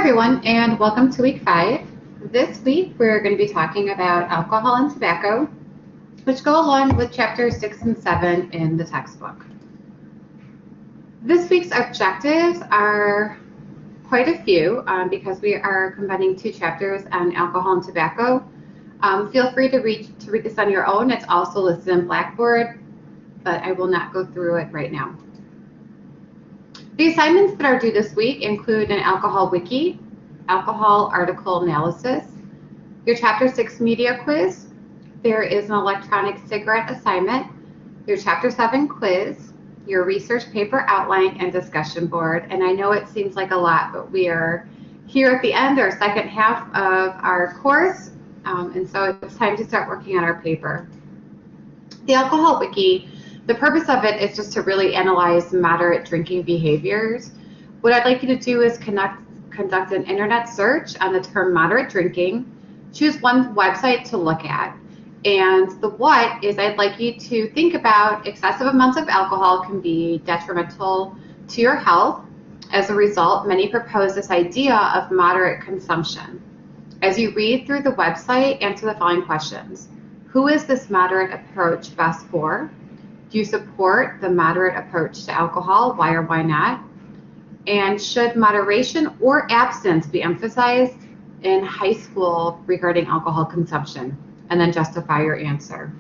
everyone, and welcome to week 5. This week we're going to be talking about alcohol and tobacco, which go along with chapters 6 and 7 in the textbook. This week's objectives are quite a few because we are combining 2 chapters on alcohol and tobacco. Feel free to read this on your own. It's also listed in Blackboard, but I will not go through it right now. The assignments that are due this week include an alcohol wiki, alcohol article analysis, your chapter 6 media quiz, there is an electronic cigarette assignment, your chapter 7 quiz, your research paper outline and discussion board. And I know it seems like a lot, but we are here at the end, our second half of our course, and so it's time to start working on our paper. The alcohol wiki, the purpose of it is just to really analyze moderate drinking behaviors. What I'd like you to do is conduct an internet search on the term moderate drinking. Choose one website to look at. And the what is I'd like you to think about excessive amounts of alcohol can be detrimental to your health. As a result, many propose this idea of moderate consumption. As you read through the website, answer the following questions. Who is this moderate approach best for? Do you support the moderate approach to alcohol? Why or why not? And should moderation or abstinence be emphasized in high school regarding alcohol consumption? And then justify your answer.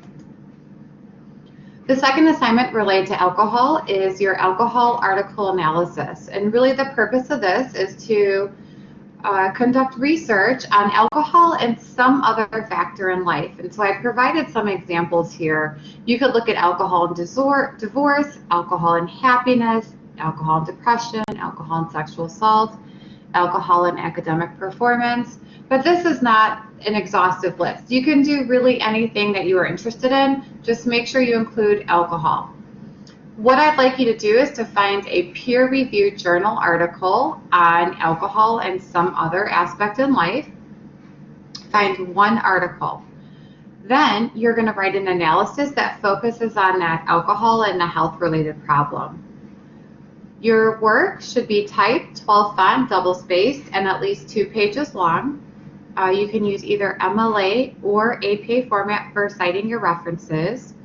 The second assignment related to alcohol is your alcohol article analysis. And really the purpose of this is to conduct research on alcohol and some other factor in life. And so I provided some examples here. You could look at alcohol and divorce, alcohol and happiness, alcohol and depression, alcohol and sexual assault, alcohol and academic performance. But this is not an exhaustive list. You can do really anything that you are interested in. Just make sure you include alcohol. What I'd like you to do is to find a peer-reviewed journal article on alcohol and some other aspect in life. Find one article. Then you're going to write an analysis that focuses on that alcohol and the health-related problem. Your work should be typed, 12 font, double-spaced, and at least 2 pages long. You can use either MLA or APA format for citing your references.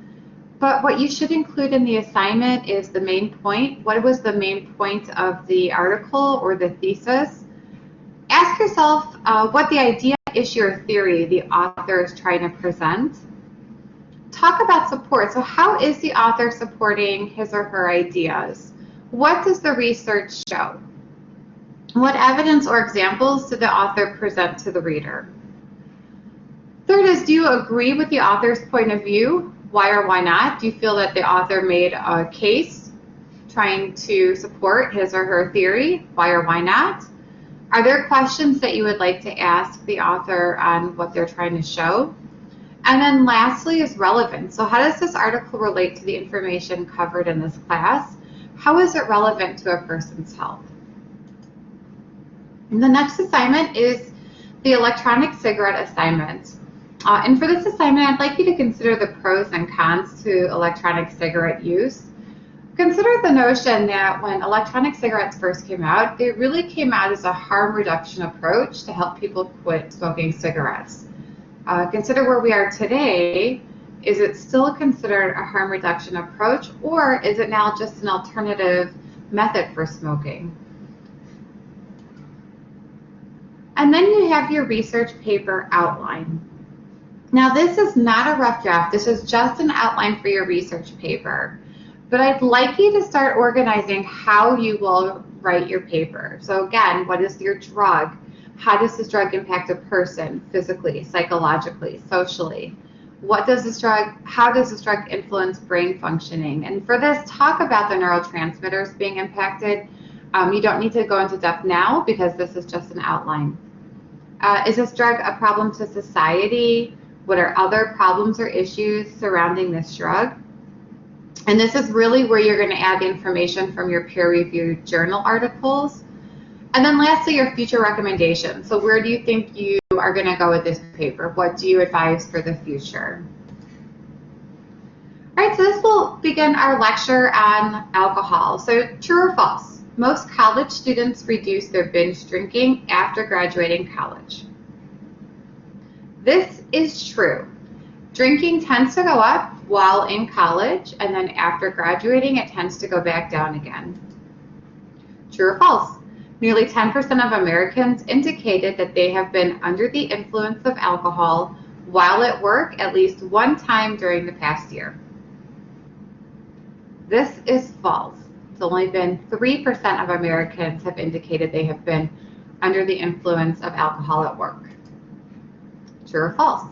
But what you should include in the assignment is the main point. What was the main point of the article or the thesis? Ask yourself what the idea, issue, or theory the author is trying to present. Talk about support. So how is the author supporting his or her ideas? What does the research show? What evidence or examples did the author present to the reader? Third is, do you agree with the author's point of view? Why or why not? Do you feel that the author made a case trying to support his or her theory? Why or why not? Are there questions that you would like to ask the author on what they're trying to show? And then lastly is relevance. So how does this article relate to the information covered in this class? How is it relevant to a person's health? And the next assignment is the electronic cigarette assignment. And for this assignment, I'd like you to consider the pros and cons to electronic cigarette use. Consider the notion that when electronic cigarettes first came out, they really came out as a harm reduction approach to help people quit smoking cigarettes. Consider where we are today. Is it still considered a harm reduction approach, or is it now just an alternative method for smoking? And then you have your research paper outline. Now this is not a rough draft, this is just an outline for your research paper. But I'd like you to start organizing how you will write your paper. So again, what is your drug? How does this drug impact a person physically, psychologically, socially? How does this drug influence brain functioning? And for this, talk about the neurotransmitters being impacted. You don't need to go into depth now because this is just an outline. Is this drug a problem to society? What are other problems or issues surrounding this drug? And this is really where you're going to add information from your peer-reviewed journal articles. And then lastly, your future recommendations. So where do you think you are going to go with this paper? What do you advise for the future? All right, so this will begin our lecture on alcohol. So true or false? Most college students reduce their binge drinking after graduating college. This is true. Drinking tends to go up while in college, and then after graduating, it tends to go back down again. True or false? Nearly 10% of Americans indicated that they have been under the influence of alcohol while at work at least one time during the past year. This is false. It's only been 3% of Americans have indicated they have been under the influence of alcohol at work. True or false?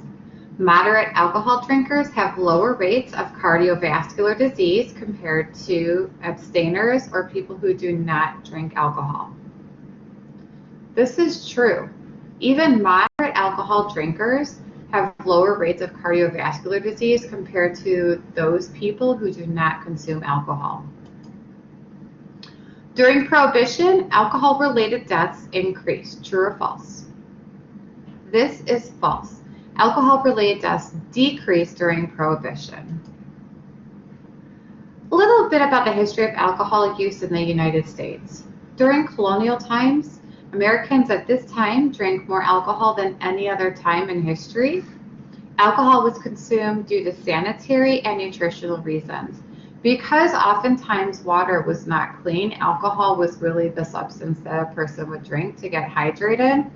Moderate alcohol drinkers have lower rates of cardiovascular disease compared to abstainers or people who do not drink alcohol. This is true. Even moderate alcohol drinkers have lower rates of cardiovascular disease compared to those people who do not consume alcohol. During Prohibition, alcohol-related deaths increased. True or false? This is false. Alcohol-related deaths decreased during Prohibition. A little bit about the history of alcohol use in the United States. During colonial times, Americans at this time drank more alcohol than any other time in history. Alcohol was consumed due to sanitary and nutritional reasons. Because oftentimes water was not clean, alcohol was really the substance that a person would drink to get hydrated.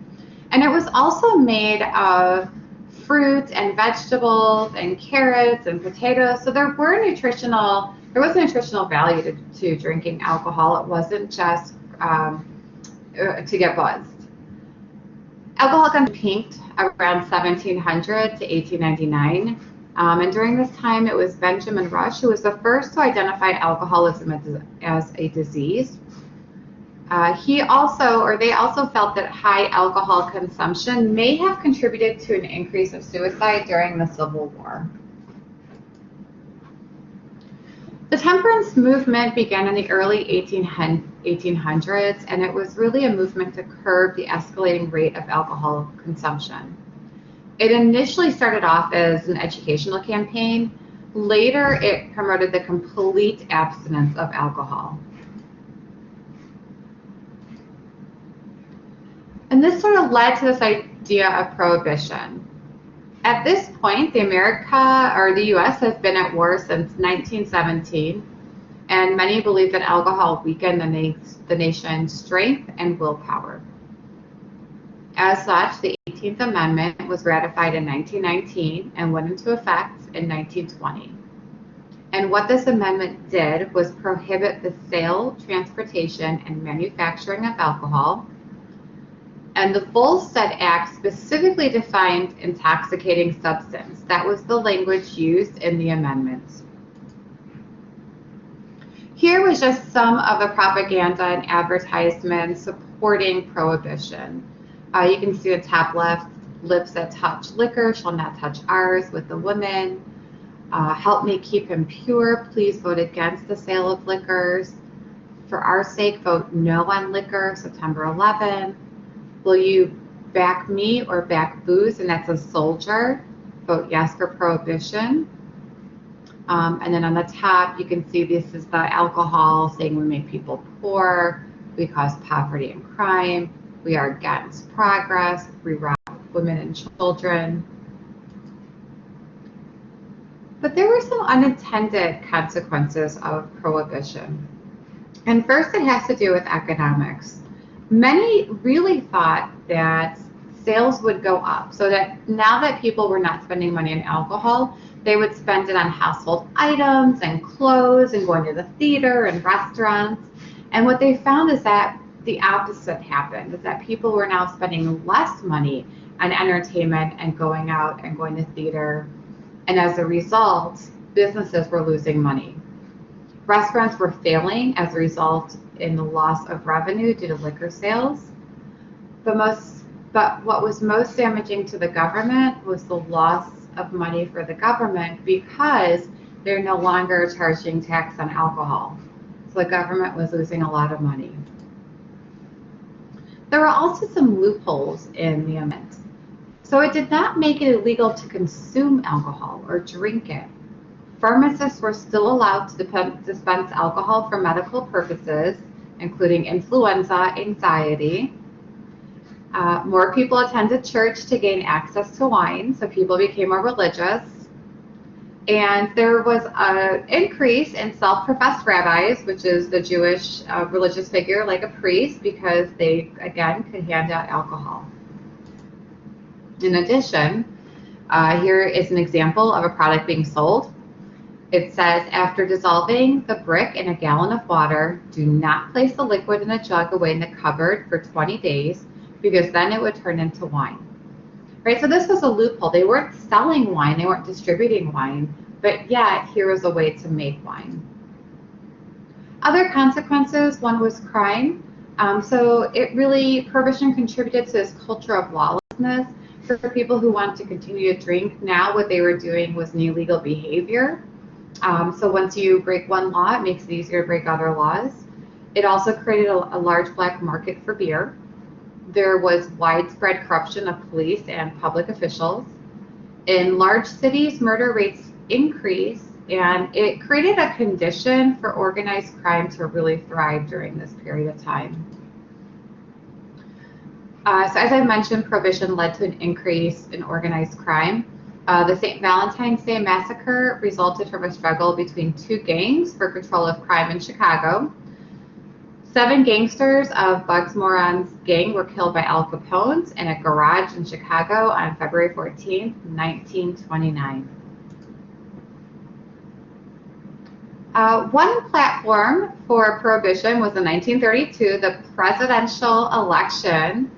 And it was also made of fruit and vegetables and carrots and potatoes. So there was nutritional value to drinking alcohol. It wasn't just to get buzzed. Alcohol got peaked around 1700 to 1899. And during this time, it was Benjamin Rush who was the first to identify alcoholism as a disease. They also felt that high alcohol consumption may have contributed to an increase of suicide during the Civil War. The temperance movement began in the early 1800s, and it was really a movement to curb the escalating rate of alcohol consumption. It initially started off as an educational campaign. Later, it promoted the complete abstinence of alcohol. And this sort of led to this idea of prohibition. At this point, the U.S. has been at war since 1917, and many believe that alcohol weakened the nation's strength and willpower. As such, the 18th Amendment was ratified in 1919 and went into effect in 1920. And what this amendment did was prohibit the sale, transportation, and manufacturing of alcohol. And the Volstead Act specifically defined intoxicating substance. That was the language used in the amendments. Here was just some of the propaganda and advertisements supporting prohibition. You can see the top left, lips that touch liquor shall not touch ours, with the women. Help me keep him pure. Please vote against the sale of liquors. For our sake, vote no on liquor, September 11. Will you back me or back booze? And that's a soldier. Vote yes for prohibition. And then on the top, you can see this is the alcohol saying we make people poor, we cause poverty and crime, we are against progress, we rob women and children. But there were some unintended consequences of prohibition. And first, it has to do with economics. Many really thought that sales would go up, so that now that people were not spending money on alcohol, they would spend it on household items and clothes and going to the theater and restaurants. And what they found is that the opposite happened, is that people were now spending less money on entertainment and going out and going to theater. And as a result, businesses were losing money. Restaurants were failing as a result in the loss of revenue due to liquor sales. But what was most damaging to the government was the loss of money for the government, because they're no longer charging tax on alcohol. So the government was losing a lot of money. There were also some loopholes in the amendment. So it did not make it illegal to consume alcohol or drink it. Pharmacists were still allowed to dispense alcohol for medical purposes, including influenza, anxiety. More people attended church to gain access to wine, so people became more religious. And there was an increase in self-professed rabbis, which is the Jewish religious figure like a priest, because they, again, could hand out alcohol. In addition, here is an example of a product being sold. It says, after dissolving the brick in a gallon of water, do not place the liquid in a jug away in the cupboard for 20 days, because then it would turn into wine. Right, so this was a loophole. They weren't selling wine, they weren't distributing wine, but yet here was a way to make wine. Other consequences, one was crime. So prohibition contributed to this culture of lawlessness for people who wanted to continue to drink. Now what they were doing was an illegal behavior. So once you break one law, it makes it easier to break other laws. It also created a large black market for beer. There was widespread corruption of police and public officials. In large cities, murder rates increased, and it created a condition for organized crime to really thrive during this period of time. So as I mentioned, prohibition led to an increase in organized crime. The St. Valentine's Day Massacre resulted from a struggle between two gangs for control of crime in Chicago. 7 gangsters of Bugs Moran's gang were killed by Al Capone's in a garage in Chicago on February 14, 1929. One platform for prohibition was in 1932, the presidential election.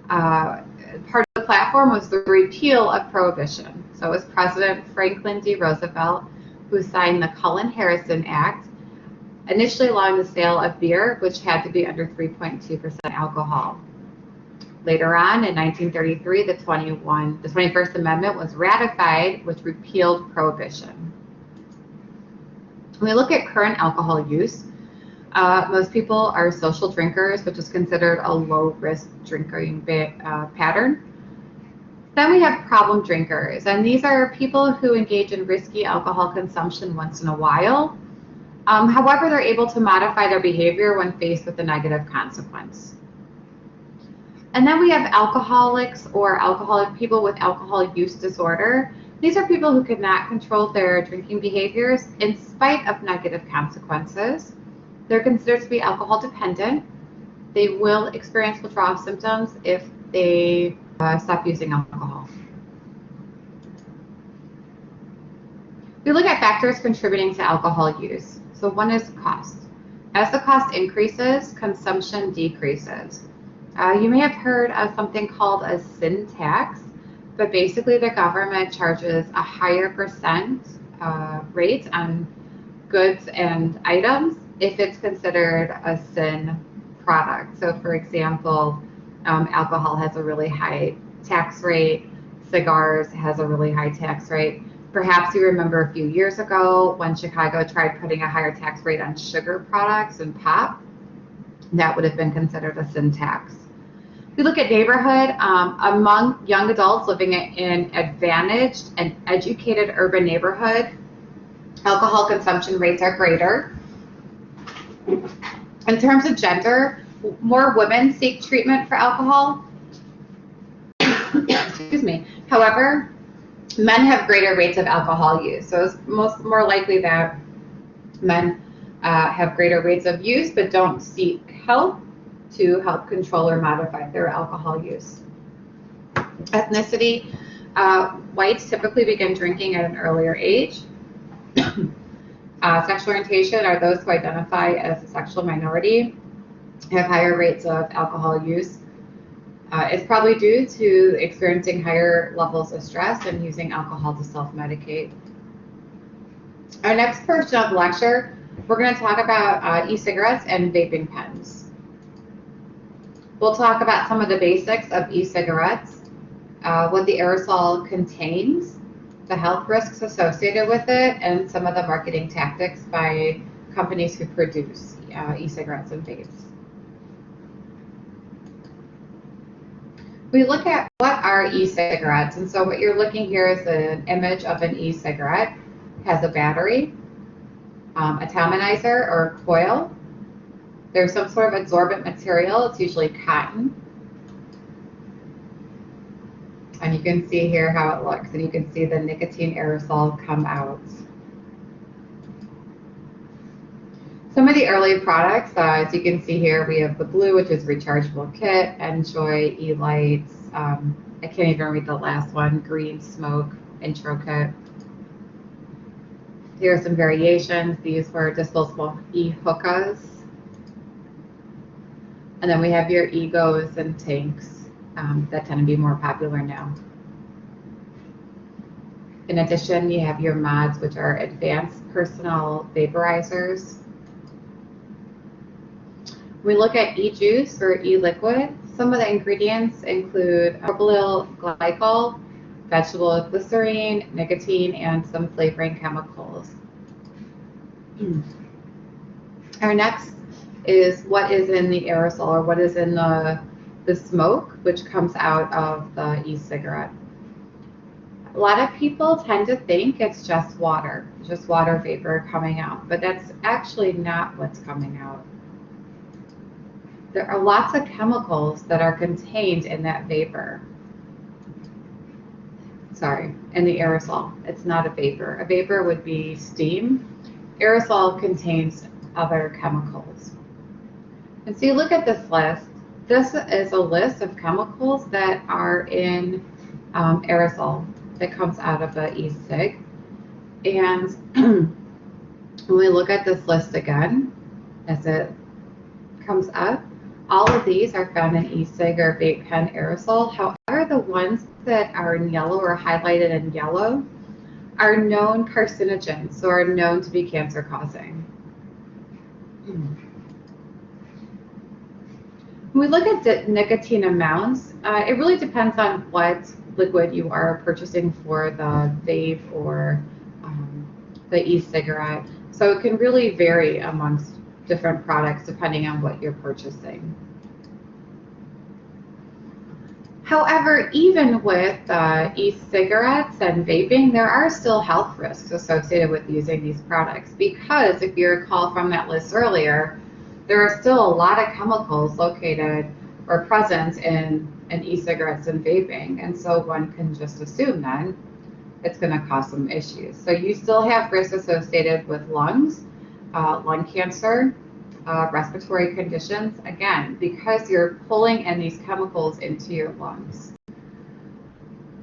Part of the platform was the repeal of prohibition. So it was President Franklin D. Roosevelt who signed the Cullen-Harrison Act, initially allowing the sale of beer, which had to be under 3.2% alcohol. Later on, in 1933, the 21st Amendment was ratified, which repealed prohibition. When we look at current alcohol use, most people are social drinkers, which is considered a low-risk drinking pattern. Then we have problem drinkers, and these are people who engage in risky alcohol consumption once in a while. However, they're able to modify their behavior when faced with a negative consequence. And then we have alcoholics or alcoholic people with alcohol use disorder. These are people who could not control their drinking behaviors in spite of negative consequences. They're considered to be alcohol dependent. They will experience withdrawal symptoms if they stop using alcohol. We look at factors contributing to alcohol use. So one is cost. As the cost increases, consumption decreases. You may have heard of something called a sin tax, but basically the government charges a higher percent rate on goods and items if it's considered a sin product. So for example, alcohol has a really high tax rate, cigars has a really high tax rate. Perhaps you remember a few years ago when Chicago tried putting a higher tax rate on sugar products and pop. That would have been considered a sin tax. We look at neighborhood. Among young adults living in advantaged and educated urban neighborhood, alcohol consumption rates are greater. In terms of gender, more women seek treatment for alcohol. Excuse me. However, men have greater rates of alcohol use. So it's more likely that men have greater rates of use but don't seek help to help control or modify their alcohol use. Ethnicity, whites typically begin drinking at an earlier age. Sexual orientation are those who identify as a sexual minority have higher rates of alcohol use. It's probably due to experiencing higher levels of stress and using alcohol to self-medicate. Our next portion of the lecture, we're going to talk about e-cigarettes and vaping pens. We'll talk about some of the basics of e-cigarettes, what the aerosol contains, the health risks associated with it, and some of the marketing tactics by companies who produce e-cigarettes and vapes. We look at what are e-cigarettes, and so what you're looking here is an image of an e-cigarette. It has a battery, atomizer or coil, There's some sort of absorbent material. It's usually cotton. And you can see here how it looks, and you can see the nicotine aerosol come out. Some of the early products, as you can see here, we have the blue, which is rechargeable kit, Enjoy, E-Lights, I can't even read the last one, green smoke, intro kit. Here are some variations. These were disposable e-hookahs. And then we have your egos and tanks that tend to be more popular now. In addition, you have your mods, which are advanced personal vaporizers. When we look at e-juice or e-liquid, some of the ingredients include propyl glycol, vegetable glycerine, nicotine, and some flavoring chemicals. Our next is what is in the aerosol, or what is in the smoke, which comes out of the e-cigarette. A lot of people tend to think it's just water vapor coming out, but that's actually not what's coming out. There are lots of chemicals that are contained in that vapor. Sorry, in the aerosol. It's not a vapor. A vapor would be steam. Aerosol contains other chemicals. And so you look at this list. This is a list of chemicals that are in aerosol that comes out of the e-cig. And when we look at this list again, as it comes up, all of these are found in e-cig or vape pen aerosol. However, the ones that are in yellow or highlighted in yellow are known carcinogens, so are known to be cancer causing. When we look at the nicotine amounts, it really depends on what liquid you are purchasing for the vape or the e-cigarette. So it can really vary amongst different products depending on what you're purchasing. However, even with e-cigarettes and vaping, there are still health risks associated with using these products because if you recall from that list earlier, there are still a lot of chemicals located or present in e-cigarettes and vaping, and so one can just assume then it's going to cause some issues. So you still have risks associated with lungs, lung cancer, respiratory conditions, again, because you're pulling in these chemicals into your lungs.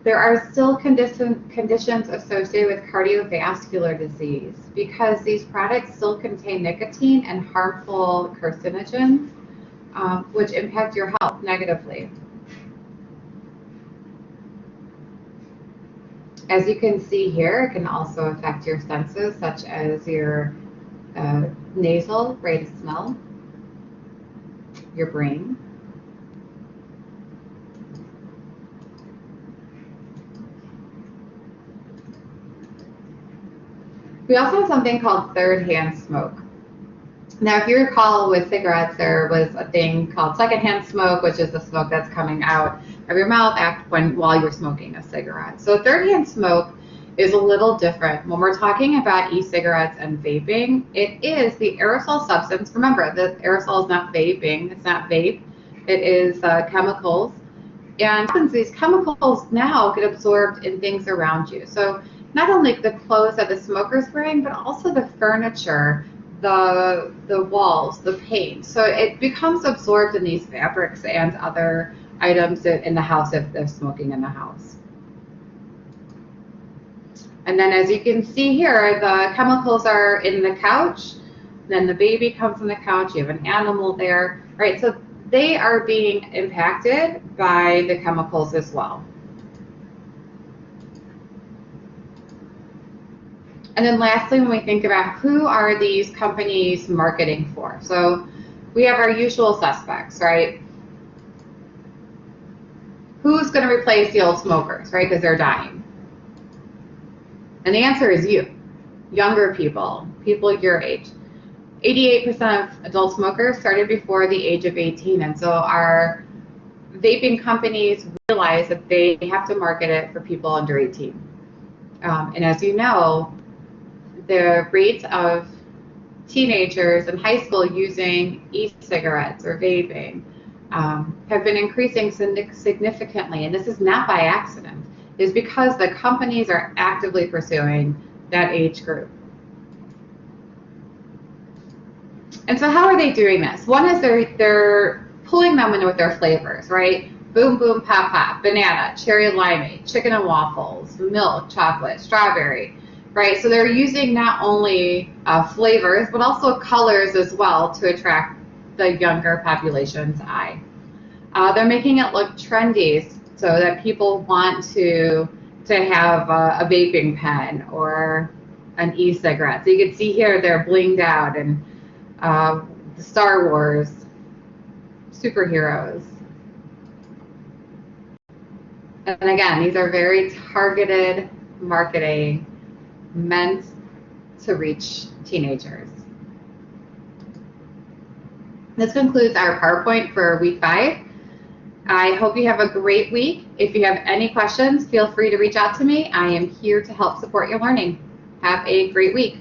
There are still conditions associated with cardiovascular disease because these products still contain nicotine and harmful carcinogens, which impact your health negatively. As you can see here, it can also affect your senses, such as your nasal, rate of smell, your brain. We also have something called third-hand smoke. Now, if you recall with cigarettes, there was a thing called secondhand smoke, which is the smoke that's coming out of your mouth while you're smoking a cigarette. So third-hand smoke is a little different. When we're talking about e-cigarettes and vaping, it is the aerosol substance. Remember, the aerosol is not vaping. It's not vape. It is chemicals. And these chemicals now get absorbed in things around you. So not only the clothes that the smoker's wearing, but also the furniture, the walls, the paint. So it becomes absorbed in these fabrics and other items in the house if they're smoking in the house. And then as you can see here, the chemicals are in the couch, then the baby comes from the couch, you have an animal there, right? So they are being impacted by the chemicals as well. And then lastly, when we think about who are these companies marketing for? So we have our usual suspects, right? Who's going to replace the old smokers, right? Because they're dying. And the answer is you, younger people, people your age. 88% of adult smokers started before the age of 18. And so our vaping companies realize that they have to market it for people under 18. And as you know, the rate of teenagers in high school using e-cigarettes or vaping have been increasing significantly, and this is not by accident. It's because the companies are actively pursuing that age group. And so how are they doing this? One is they're pulling them in with their flavors, right? Boom, boom, pop, pop, banana, cherry limeade, chicken and waffles, milk, chocolate, strawberry, right? So they're using not only flavors, but also colors as well to attract the younger population's eye. They're making it look trendy so that people want to have a vaping pen or an e-cigarette. So you can see here they're blinged out and the Star Wars superheroes. And again, these are very targeted marketing meant to reach teenagers. This concludes our PowerPoint for week 5. I hope you have a great week. If you have any questions, feel free to reach out to me. I am here to help support your learning. Have a great week.